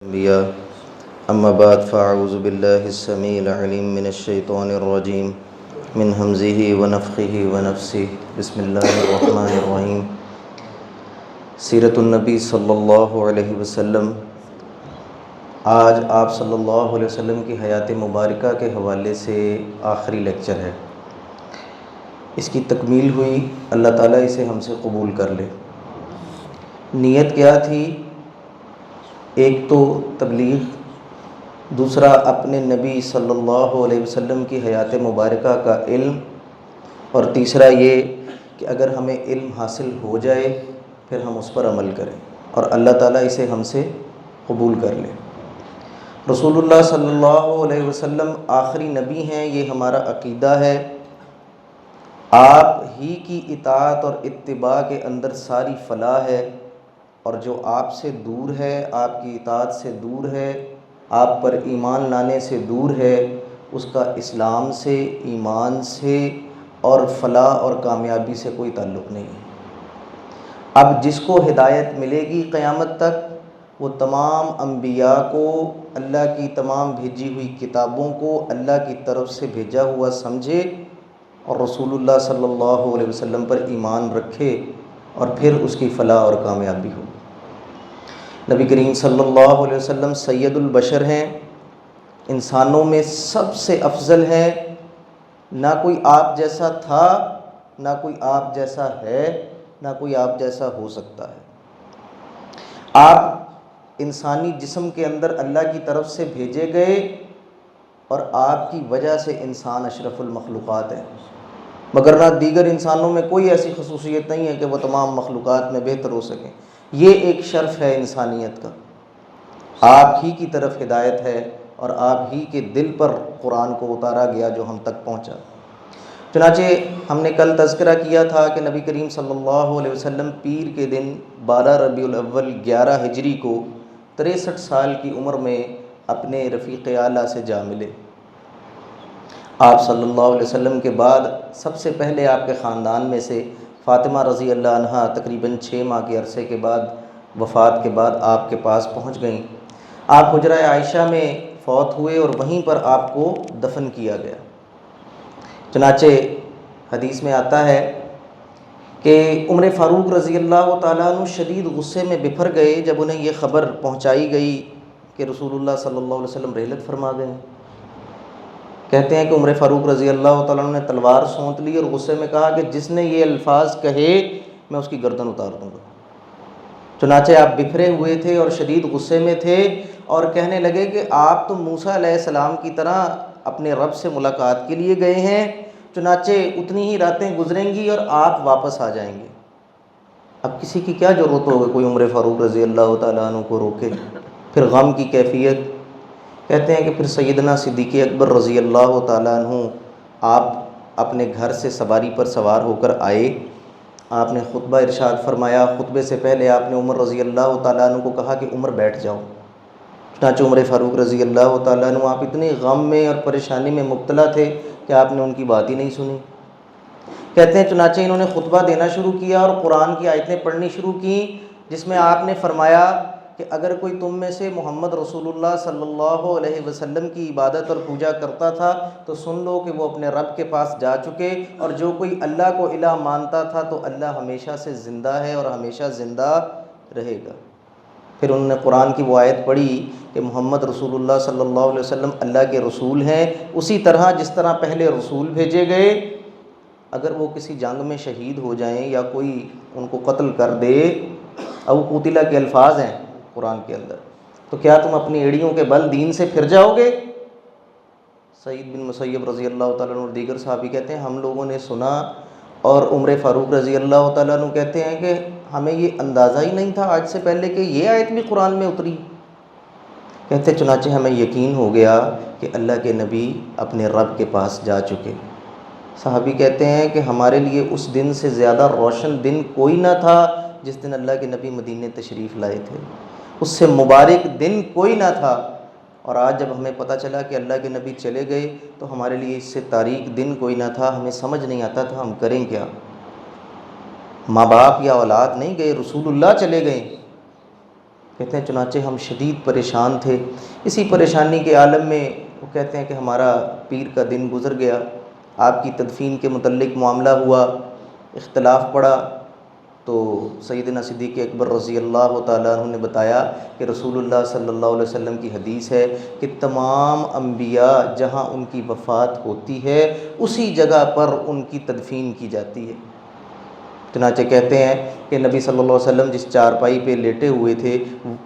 انبیاء اما بعد فاعوذ باللہ السمیع العلیم من الشیطان الرجیم من ہمزہ ونفخہ ونفثہ بسم اللہ الرحمن الرحیم۔ سیرت النبی صلی اللہ علیہ وسلم۔ آج آپ صلی اللہ علیہ وسلم کی حیات مبارکہ کے حوالے سے آخری لیکچر ہے، اس کی تکمیل ہوئی، اللہ تعالیٰ اسے ہم سے قبول کر لے۔ نیت کیا تھی؟ ایک تو تبلیغ، دوسرا اپنے نبی صلی اللہ علیہ وسلم کی حیات مبارکہ کا علم، اور تیسرا یہ کہ اگر ہمیں علم حاصل ہو جائے پھر ہم اس پر عمل کریں اور اللہ تعالیٰ اسے ہم سے قبول کر لے۔ رسول اللہ صلی اللہ علیہ وسلم آخری نبی ہیں، یہ ہمارا عقیدہ ہے۔ آپ ہی کی اطاعت اور اتباع کے اندر ساری فلاح ہے، اور جو آپ سے دور ہے، آپ کی اطاعت سے دور ہے، آپ پر ایمان لانے سے دور ہے، اس کا اسلام سے، ایمان سے اور فلاح اور کامیابی سے کوئی تعلق نہیں ہے۔ اب جس کو ہدایت ملے گی قیامت تک، وہ تمام انبیاء کو، اللہ کی تمام بھیجی ہوئی کتابوں کو اللہ کی طرف سے بھیجا ہوا سمجھے اور رسول اللہ صلی اللہ علیہ وسلم پر ایمان رکھے، اور پھر اس کی فلاح اور کامیابی ہو۔ نبی کریم صلی اللہ علیہ وسلم سید البشر ہیں، انسانوں میں سب سے افضل ہیں، نہ کوئی آپ جیسا تھا، نہ کوئی آپ جیسا ہے، نہ کوئی آپ جیسا ہو سکتا ہے۔ آپ انسانی جسم کے اندر اللہ کی طرف سے بھیجے گئے، اور آپ کی وجہ سے انسان اشرف المخلوقات ہے، مگر نہ دیگر انسانوں میں کوئی ایسی خصوصیت نہیں ہے کہ وہ تمام مخلوقات میں بہتر ہو سکیں۔ یہ ایک شرف ہے انسانیت کا۔ آپ ہی کی طرف ہدایت ہے، اور آپ ہی کے دل پر قرآن کو اتارا گیا جو ہم تک پہنچا۔ چنانچہ ہم نے کل تذکرہ کیا تھا کہ نبی کریم صلی اللہ علیہ وسلم پیر کے دن 12 ربیع الاول 11 ہجری کو 63 سال کی عمر میں اپنے رفیق اعلیٰ سے جا ملے۔ آپ صلی اللہ علیہ وسلم کے بعد سب سے پہلے آپ کے خاندان میں سے فاطمہ رضی اللہ عنہا تقریباً 6 ماہ کے عرصے کے بعد، وفات کے بعد آپ کے پاس پہنچ گئیں۔ آپ حجرہ عائشہ میں فوت ہوئے اور وہیں پر آپ کو دفن کیا گیا۔ چنانچہ حدیث میں آتا ہے کہ عمر فاروق رضی اللہ تعالیٰ عنہ شدید غصے میں بپھر گئے جب انہیں یہ خبر پہنچائی گئی کہ رسول اللہ صلی اللہ علیہ وسلم رحلت فرما گئے۔ کہتے ہیں کہ عمر فاروق رضی اللہ تعالیٰ عنہ نے تلوار سونت لی اور غصے میں کہا کہ جس نے یہ الفاظ کہے میں اس کی گردن اتار دوں گا۔ چنانچہ آپ بکھرے ہوئے تھے اور شدید غصے میں تھے، اور کہنے لگے کہ آپ تو موسیٰ علیہ السلام کی طرح اپنے رب سے ملاقات کے لیے گئے ہیں، چنانچہ اتنی ہی راتیں گزریں گی اور آپ واپس آ جائیں گے۔ اب کسی کی کیا ضرورت ہوگی کوئی عمر فاروق رضی اللہ تعالیٰ عنہ کو روکے؟ پھر غم کی کیفیت۔ کہتے ہیں کہ پھر سیدنا صدیق اکبر رضی اللہ تعالیٰ عنہ آپ اپنے گھر سے سواری پر سوار ہو کر آئے۔ آپ نے خطبہ ارشاد فرمایا۔ خطبے سے پہلے آپ نے عمر رضی اللہ تعالیٰ عنہ کو کہا کہ عمر بیٹھ جاؤ۔ چنانچہ عمر فاروق رضی اللہ تعالیٰ عنہ آپ اتنے غم میں اور پریشانی میں مبتلا تھے کہ آپ نے ان کی بات ہی نہیں سنی۔ کہتے ہیں چنانچہ انہوں نے خطبہ دینا شروع کیا اور قرآن کی آیتیں پڑھنی شروع کیں، جس میں آپ نے فرمایا کہ اگر کوئی تم میں سے محمد رسول اللہ صلی اللہ علیہ وسلم کی عبادت اور پوجا کرتا تھا تو سن لو کہ وہ اپنے رب کے پاس جا چکے، اور جو کوئی اللہ کو الہ مانتا تھا تو اللہ ہمیشہ سے زندہ ہے اور ہمیشہ زندہ رہے گا۔ پھر انہوں نے قرآن کی وہ آیت پڑھی کہ محمد رسول اللہ صلی اللہ علیہ وسلم اللہ کے رسول ہیں، اسی طرح جس طرح پہلے رسول بھیجے گئے، اگر وہ کسی جنگ میں شہید ہو جائیں یا کوئی ان کو قتل کر دے، او قتلہ کے الفاظ ہیں قرآن کے اندر، تو کیا تم اپنی ایڑیوں کے بل دین سے پھر جاؤ گے؟ سعید بن مسیب رضی اللہ تعالیٰ عنہ اور دیگر صحابی کہتے ہیں ہم لوگوں نے سنا، اور عمر فاروق رضی اللہ تعالیٰ عنہ کہتے ہیں کہ ہمیں یہ اندازہ ہی نہیں تھا آج سے پہلے کہ یہ آیت بھی قرآن میں اتری۔ کہتے چنانچہ ہمیں یقین ہو گیا کہ اللہ کے نبی اپنے رب کے پاس جا چکے۔ صحابی کہتے ہیں کہ ہمارے لیے اس دن سے زیادہ روشن دن کوئی نہ تھا جس دن اللہ کے نبی مدینے تشریف لائے تھے، اس سے مبارک دن کوئی نہ تھا، اور آج جب ہمیں پتہ چلا کہ اللہ کے نبی چلے گئے تو ہمارے لیے اس سے تاریک دن کوئی نہ تھا، ہمیں سمجھ نہیں آتا تھا ہم کریں کیا۔ ماں باپ یا اولاد نہیں گئے، رسول اللہ چلے گئے۔ کہتے ہیں چنانچہ ہم شدید پریشان تھے، اسی پریشانی کے عالم میں وہ کہتے ہیں کہ ہمارا پیر کا دن گزر گیا، آپ کی تدفین کے متعلق معاملہ ہوا، اختلاف پڑا، تو سیدنا صدیق اکبر رضی اللہ تعالیٰ عنہ نے بتایا کہ رسول اللہ صلی اللہ علیہ وسلم کی حدیث ہے کہ تمام انبیاء جہاں ان کی وفات ہوتی ہے اسی جگہ پر ان کی تدفین کی جاتی ہے۔ چنانچہ کہتے ہیں کہ نبی صلی اللہ علیہ وسلم جس چارپائی پہ لیٹے ہوئے تھے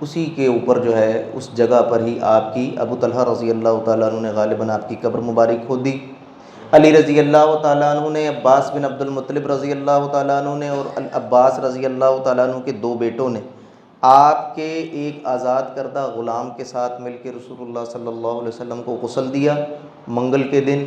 اسی کے اوپر جو ہے اس جگہ پر ہی آپ کی ابو طلحہ رضی اللہ تعالیٰ عنہ نے غالباً آپ کی قبر مبارک کھودی، علی رضی اللہ تعالیٰ عنہ نے، عباس بن عبد المطلب رضی اللہ تعالیٰ عنہ نے اور عباس رضی اللہ تعالیٰ عنہ کے دو بیٹوں نے آپ کے ایک آزاد کردہ غلام کے ساتھ مل کے رسول اللہ صلی اللہ علیہ وسلم کو غسل دیا منگل کے دن۔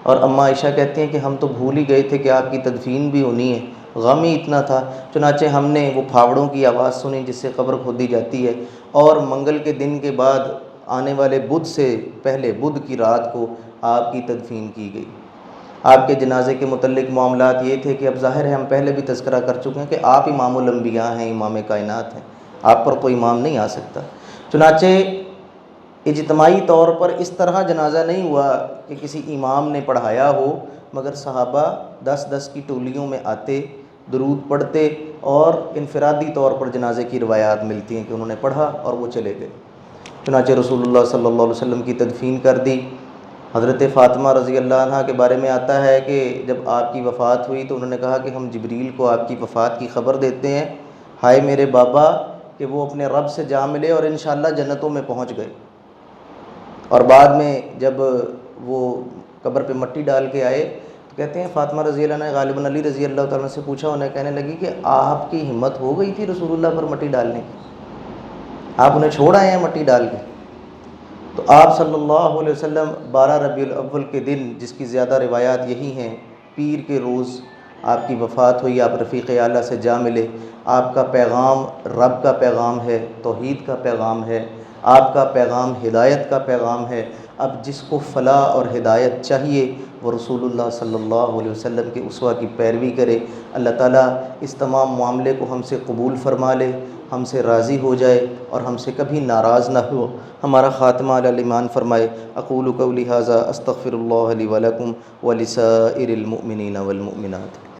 اور اماں عائشہ کہتی ہیں کہ ہم تو بھول ہی گئے تھے کہ آپ کی تدفین بھی ہونی ہے، غم ہی اتنا تھا، چنانچہ ہم نے وہ پھاوڑوں کی آواز سنی جس سے قبر کھودی جاتی ہے، اور منگل کے دن کے بعد آنے والے بدھ سے پہلے بدھ کی رات کو آپ کی تدفین کی گئی۔ آپ کے جنازے کے متعلق معاملات یہ تھے کہ اب ظاہر ہے ہم پہلے بھی تذکرہ کر چکے ہیں کہ آپ امام الانبیاء ہیں، امام کائنات ہیں، آپ پر کوئی امام نہیں آ سکتا۔ چنانچہ اجتماعی طور پر اس طرح جنازہ نہیں ہوا کہ کسی امام نے پڑھایا ہو، مگر صحابہ 10 کی ٹولیوں میں آتے، درود پڑھتے، اور انفرادی طور پر جنازے کی روایات ملتی ہیں کہ انہوں نے پڑھا اور وہ چلے گئے۔ چنانچہ رسول اللہ صلی اللہ علیہ وسلم کی تدفین کر دی۔ حضرت فاطمہ رضی اللہ عنہ کے بارے میں آتا ہے کہ جب آپ کی وفات ہوئی تو انہوں نے کہا کہ ہم جبریل کو آپ کی وفات کی خبر دیتے ہیں، ہائے میرے بابا کہ وہ اپنے رب سے جا ملے اور انشاءاللہ جنتوں میں پہنچ گئے۔ اور بعد میں جب وہ قبر پہ مٹی ڈال کے آئے تو کہتے ہیں فاطمہ رضی اللہ عنہ نے غالباً علی رضی اللہ تعالیٰ عنہ سے پوچھا، انہیں کہنے لگی کہ آپ کی ہمت ہو گئی تھی رسول اللہ پر مٹی ڈالنے کی، آپ انہیں چھوڑ آئے ہیں مٹی ڈال کے؟ تو آپ صلی اللہ علیہ وسلم 12 ربیع الاول کے دن، جس کی زیادہ روایات یہی ہیں، پیر کے روز آپ کی وفات ہوئی، آپ رفیق اعلیٰ سے جا ملے، آپ کا پیغام رب کا پیغام ہے، توحید کا پیغام ہے، آپ کا پیغام ہدایت کا پیغام ہے۔ اب جس کو فلاح اور ہدایت چاہیے وہ رسول اللہ صلی اللہ علیہ وسلم کے اسوہ کی پیروی کرے۔ اللہ تعالیٰ اس تمام معاملے کو ہم سے قبول فرما لے، ہم سے راضی ہو جائے اور ہم سے کبھی ناراض نہ ہو، ہمارا خاتمہ علی الایمان فرمائے۔ اقول قولی ھذا استغفر اللہ لی ولکم ولسائر المؤمنین والمؤمنات۔